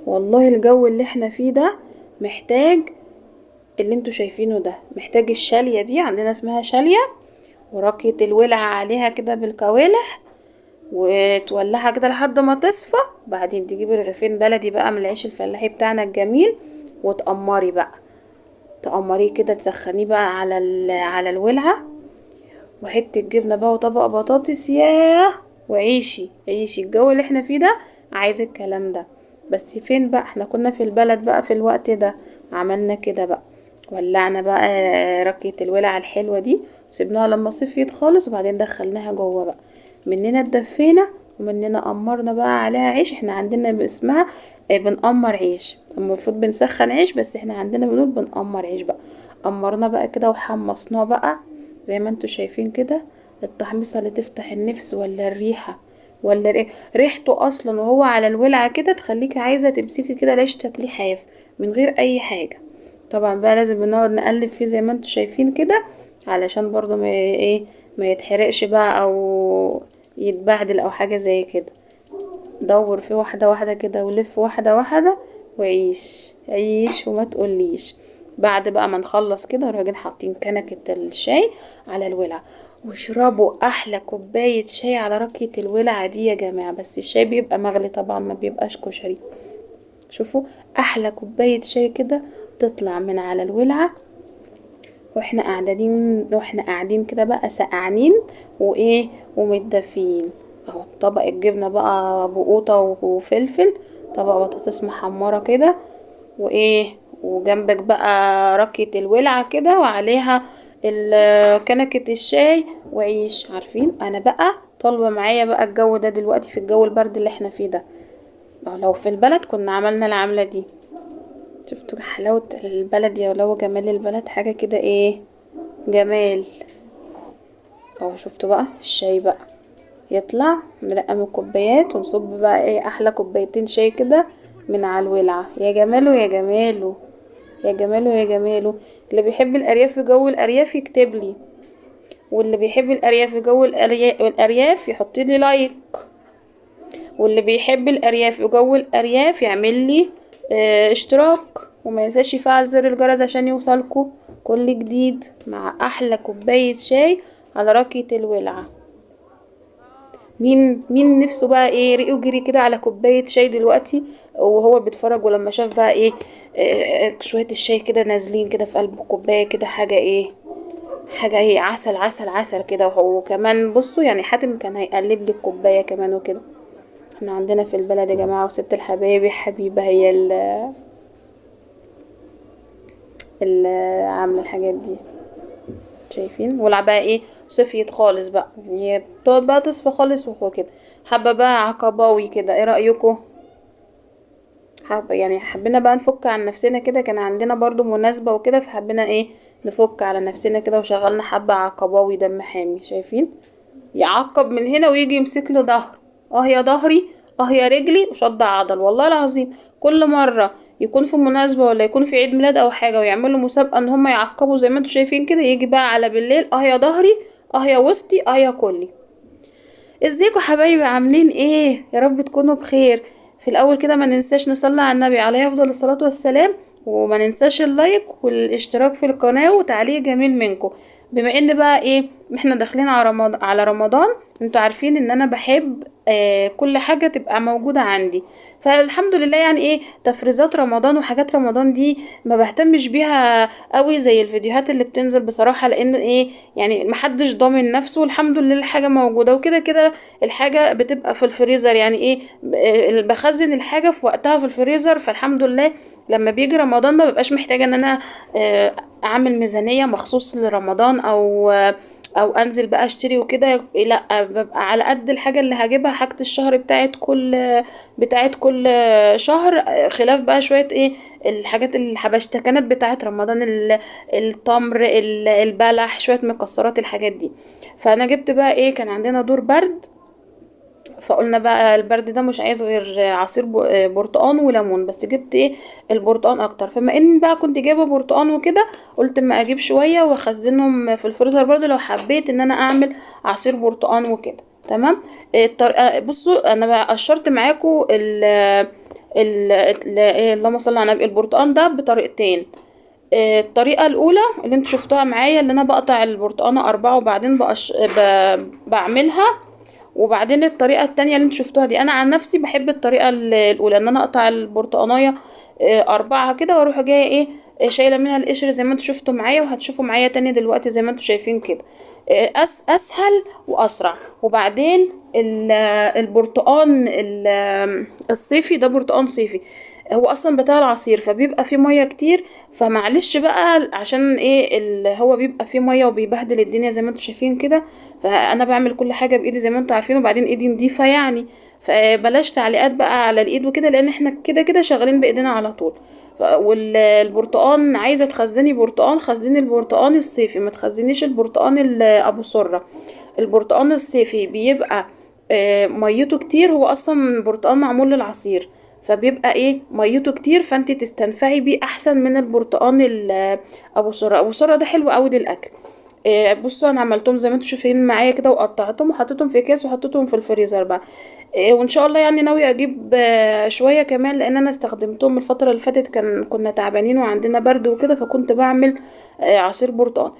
والله الجو اللي احنا فيه ده محتاج اللي انتوا شايفينه ده، محتاج الشالية دي، عندنا اسمها شالية، وراكية الولع عليها كده بالكوالح، وتولعها كده لحد ما تصفى. بعدين تجيبي رغيفين بلدي بقى من العيش الفلاحي بتاعنا الجميل، وتقمري بقى، تقمريه كده، تسخنيه بقى على الولعة، وحتة جبنة بقى وطبق بطاطس، ياه. وعيشي عيشي، الجو اللي احنا فيه ده عايز الكلام ده. بس فين بقى، احنا كنا في البلد بقى في الوقت ده، عملنا كده بقى، ولعنا بقى ركية الولعة الحلوة دي، وسيبناها لما صفيت خالص، وبعدين دخلناها جوه بقى، مننا اتدفينا ومننا قمرنا بقى عليها عيش. احنا عندنا اسمها بنقمر عيش، المفروض بنسخن عيش، بس احنا عندنا بنقول بنقمر عيش بقى. قمرنا بقى كده وحمصناه بقى زي ما انتوا شايفين كده. التحميصة اللي تفتح النفس، ولا الريحة، ولا ريحته اصلا وهو على الولعة كده تخليكي عايزة تمسكي كده العيش تاكليه حاف من غير اي حاجة. طبعا بقى لازم بنقعد نقلب فيه زي ما انتوا شايفين كده، علشان برضو ما يتحرقش بقى او يتبهدل او حاجة زي كده. دور فيه واحدة واحدة كده، ولف واحدة واحدة، وعيش عيش وما تقوليش. بعد بقى ما نخلص كده راجعين حاطين كنكة الشاي على الولعة، واشربوا احلى كوباية شاي على ركية الولعة دي يا جماعة. بس الشاي بيبقى مغلي طبعا، ما بيبقاش كشري. شوفوا، احلى كوباية شاي كده تطلع من على الولعة، واحنا قاعدين كده بقى سقعانين ومتدفين. اهو طبق الجبنة بقى بقوطة وفلفل، طبق بطاطس محمرة كده، وجنبك بقى ركة الولعة كده، وعليها كنكة الشاي، وعيش. عارفين انا بقى طالبة معايا بقى الجو ده دلوقتي في الجو البرد اللي احنا فيه ده. لو في البلد كنا عملنا العملة دي. شفتوا حلاوة البلد يا ولو، جمال البلد حاجة كده جمال. اهو شفتوا بقى الشاي بقى يطلع، نرقم الكوبايات ونصب بقى احلى كوبايتين شاي كده من على الولعة. يا جماله يا جماله، يا جماله يا جماله. اللي بيحب الارياف في جو الارياف يكتب لي، واللي بيحب الارياف في جو الارياف يحط لي لايك، واللي بيحب الارياف في جو الارياف يعمل لي اشتراك، وما ينساش يفعل زر الجرس عشان يوصلكوا كل جديد مع احلى كوباية شاي على راكية الولعة. مين نفسه بقى ريقه جري كده على كوباية شاي دلوقتي وهو بيتفرج، ولما شاف بقى شوية الشاي كده نازلين كده في قلب الكوباية كده، حاجة عسل عسل عسل كده. وكمان بصوا يعني حاتم كان هيقلب لي الكوباية كمان وكده. احنا عندنا في البلد يا جماعة، وست الحبايب حبيبة هي اللي عاملة الحاجات دي. شايفين ولع بقى صفيت خالص بقى، يعني هي بتقعد بقى تصفى خالص وكده. حابة بقى عقباوي كده، ايه رأيكم؟ يعني حبينا بقى نفك عن نفسنا كده، كان عندنا برضو مناسبة وكده، فحبينا نفك على نفسنا كده، وشغلنا حبة عقباوي دم حامي. شايفين يعقب من هنا ويجي يمسك له ظهر، يا ظهري، يا رجلي، وشد عضل. والله العظيم كل مرة يكون في مناسبة ولا يكون في عيد ميلاد او حاجة ويعملوا مسابقة ان هم يعقبوا زي ما انتوا شايفين كده، يجي بقى على بالليل، يا ظهري، يا وسطي، يا كلي. ازيكم حبايبي، عاملين ايه؟ يا رب تكونوا بخير. في الاول كده ما ننساش نصلي على النبي عليه افضل الصلاة والسلام، وما ننساش اللايك والاشتراك في القناة وتعليق جميل منكم. بما ان بقى احنا داخلين على رمضان، انتوا عارفين ان انا بحب كل حاجة تبقى موجودة عندي. فالحمد لله يعني تفريزات رمضان وحاجات رمضان دي ما بهتمش بيها قوي زي الفيديوهات اللي بتنزل بصراحة، لان يعني محدش ضامن نفسه، والحمد لله الحاجة موجودة وكده كده. الحاجة بتبقى في الفريزر، يعني بخزن الحاجة في وقتها في الفريزر، فالحمد لله لما بيجي رمضان ما ببقاش محتاجة ان انا اعمل ميزانية مخصوص لرمضان، او انزل بقى اشتري وكده. لا، ببقى على قد الحاجة اللي هجيبها، حاجة الشهر بتاعت كل شهر، خلاف بقى شوية الحاجات الحبشتكنات بتاعت رمضان، التمر، البلح، شوية مكسرات، الحاجات دي. فانا جبت بقى كان عندنا دور برد، فقلنا بقى البرد ده مش عايز غير عصير برتقان وليمون، بس جبت البرتقان اكتر. فما ان بقى كنت جايبه برتقان وكده، قلت ما اجيب شويه واخزنهم في الفريزر برضو لو حبيت ان انا اعمل عصير برتقان وكده. تمام. الطريقه بصوا، انا بقى قشرت معاكم اللهم صل على النبي، البرتقان ده بطريقتين. الطريقة الأولى اللي انتوا شفتوها معايا، اللي أنا بقطع البرتقانة 4 وبعدين بعملها. وبعدين الطريقة التانية اللي انتوا شفتوها دي، أنا عن نفسي بحب الطريقة الأولى، إن أنا أقطع البرتقانية 4 كده، وأروح جاية ايه شايلة منها القشر زي ما انتوا شفتوا معايا، وهتشوفوا معايا تاني دلوقتي زي ما انتوا شايفين كده. أسهل وأسرع. وبعدين البرتقان الصيفي ده برتقان صيفي، هو اصلا بتاع العصير فبيبقى فيه ميه كتير، فمعلش بقى عشان ايه هو بيبقى فيه ميه وبيبهدل الدنيا زي ما انتوا شايفين كده. فانا بعمل كل حاجه بايدي زي ما انتوا عارفين، وبعدين ايدي نضيفه يعني، فبلاش تعليقات بقى على الايد وكده، لان احنا كده كده شغالين بايدينا على طول. والبرتقان عايزه تخزني برتقان، خزني البرتقان الصيفي، ما تخزنيش البرتقان ابو سره. البرتقان الصيفي بيبقى ميته كتير، هو اصلا برتقان معمول للعصير، فبيبقى ايه ميته كتير، فانت تستنفعي بيه احسن من البرتقان ابو سره. ابو سره ده حلو قوي للاكل. بصوا انا عملتهم زي ما انتم شايفين معايا كده، وقطعتهم وحطيتهم في اكياس وحطيتهم في الفريزر بقى. وان شاء الله يعني ناوي اجيب شويه كمان، لان انا استخدمتهم الفتره اللي فاتت، كنا تعبانين وعندنا برد وكده، فكنت بعمل عصير برتقان.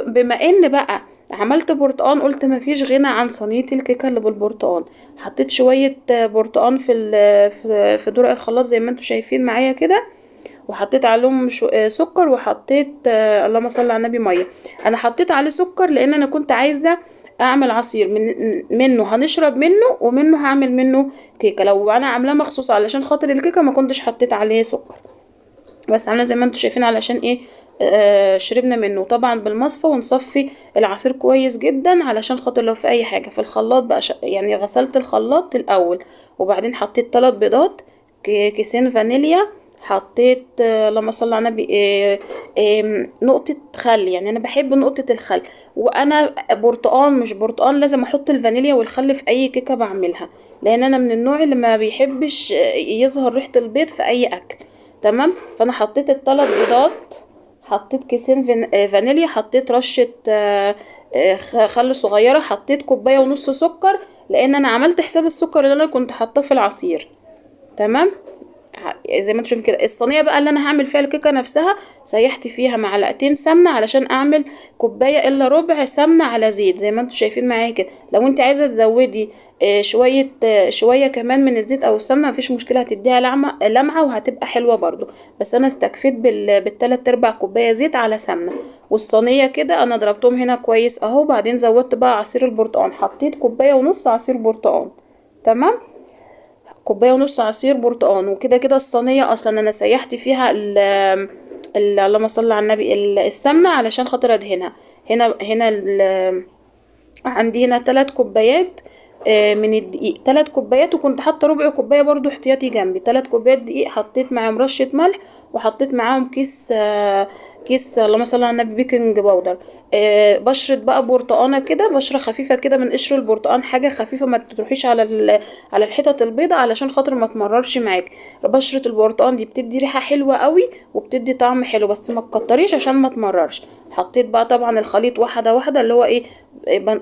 بما ان بقى عملت برتقان، قلت مفيش غنى عن صينيه الكيكه اللي بالبرتقان. حطيت شويه برتقان في درق الخلاط زي ما انتم شايفين معايا كده، وحطيت عليهم سكر، وحطيت اللهم صل على النبي ميه. انا حطيت عليه سكر لان انا كنت عايزه اعمل عصير منه هنشرب منه، ومنه هعمل منه كيكه. لو انا عاملاه مخصوص علشان خاطر الكيكه ما كنتش حطيت عليه سكر، بس عامله زي ما انتم شايفين علشان ايه شربنا منه طبعا بالمصفى، ونصفي العصير كويس جدا علشان خاطر لو في اي حاجه في الخلاط بقى يعني غسلت الخلاط الاول، وبعدين حطيت 3 بيضات، كيسين فانيليا، حطيت اللهم صل على النبي نقطة خل، يعني انا بحب نقطة الخل. وانا برتقان مش برتقان لازم احط الفانيليا والخل في اي كيكة بعملها، لان انا من النوع اللي ما بيحبش يظهر ريحة البيض في اي اكل. تمام. فانا حطيت ال3 بيضات، حطيت كيسين فانيليا، حطيت رشة خل صغيرة، حطيت 1.5 كوب سكر، لان انا عملت حساب السكر اللي انا كنت حاطاه في العصير. تمام. زي ما انتم شايفين كده. الصينيه بقى اللي انا هعمل فيها الكيكه نفسها، سيحت فيها معلقتين سمنه علشان اعمل 1.25 كوب سمنه على زيت زي ما انتم شايفين معايا كده. لو انت عايزه تزودي شويه كمان من الزيت او السمنه مفيش مشكله، هتديها لمعه وهتبقى حلوه برضو. بس انا استكفيت بال3/4 كوبايه زيت على سمنه. والصينيه كده انا ضربتهم هنا كويس اهو. بعدين زودت بقى عصير البرتقال، حطيت 1.5 كوبايه عصير برتقال. تمام. 1.5 كوبايه عصير برتقان. وكده كده الصينيه اصلا انا سيحت فيها اللهم صل على النبي السمنه علشان خاطر ادهنها. هنا عندي هنا 3 كوبايات من الدقيق، 3 كوبايات، وكنت حاطه ربع كوبايه برضو احتياطي جنبي. 3 كوبايات دقيق، حطيت معاهم رشه ملح، وحطيت معاهم كيس اللهم صل على النبي بيكنج باودر. بشرة بقى برتقانه كده، بشره خفيفه كده من قشر البرتقان، حاجه خفيفه، ما تروحيش على الحتت البيضاء علشان خاطر ما تمررش معاك. بشره البرتقان دي بتدي ريحه حلوه قوي وبتدي طعم حلو، بس ما تكتريش عشان ما تمررش. حطيت بقى طبعا الخليط واحده واحده، اللي هو ايه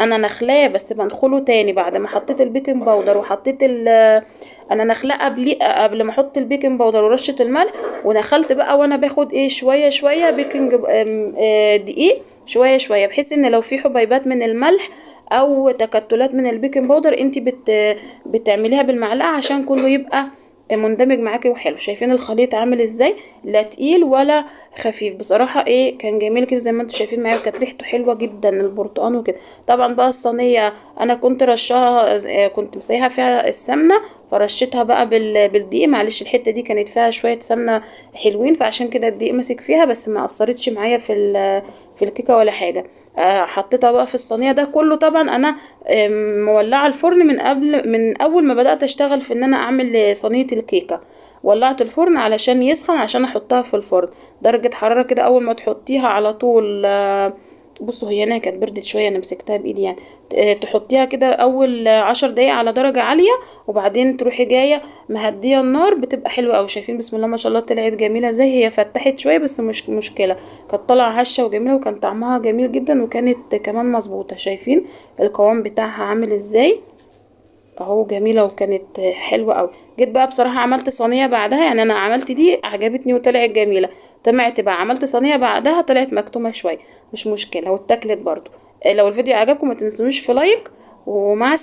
انا نخلاه بس بنخله تاني بعد ما حطيت البيكنج باودر وحطيت انا نخلاه قبل ما احط البيكنج باودر ورشه الملح، ونخلت بقى وانا باخد ايه شويه شويه بيكنج دقيق شويه شويه، بحيث ان لو في حبيبات من الملح او تكتلات من البيكنج باودر انت بتعمليها بالمعلقه عشان كله يبقى مندمج معاكي وحلو. شايفين الخليط عامل ازاي؟ لا تقيل ولا خفيف بصراحه، ايه كان جميل كده زي ما انتم شايفين معايا، وكانت ريحته حلوه جدا البرتقال وكده. طبعا بقى الصينيه انا كنت رشاها، كنت مسيحه فيها السمنه، فرشيتها بقى بالدقيق. معلش الحته دي كانت فيها شويه سمنه حلوين، فعشان كده الدقيق مسك فيها، بس ما اثرتش معايا في الكيكه ولا حاجه. حطيتها بقى في الصينيه. ده كله طبعا انا مولعه الفرن من اول ما بدات اشتغل في ان انا اعمل صينيه الكيكه. ولعت الفرن علشان يسخن عشان احطها في الفرن. درجه حراره كده اول ما تحطيها على طول بصوا هي انا كانت بردت شويه، انا مسكتها بايدي يعني. تحطيها كده اول 10 دقايق على درجه عاليه، وبعدين تروحي جايه مهديه النار، بتبقى حلوه قوي. شايفين بسم الله ما شاء الله طلعت جميله ازاي، هي فتحت شويه بس مش مشكله، كانت طالعه هشه وجميله، وكان طعمها جميل جدا، وكانت كمان مظبوطه. شايفين القوام بتاعها عامل ازاي؟ اهو جميله وكانت حلوه قوي. جيت بقى بصراحه عملت صينيه بعدها، يعني انا عملت دي عجبتني وطلعت جميله. طمعت بقى عملت صينيه بعدها طلعت مكتومه شويه، مش مشكله واتاكلت برضو. لو الفيديو عجبكم ما تنسونيش في لايك، ومع السلامه.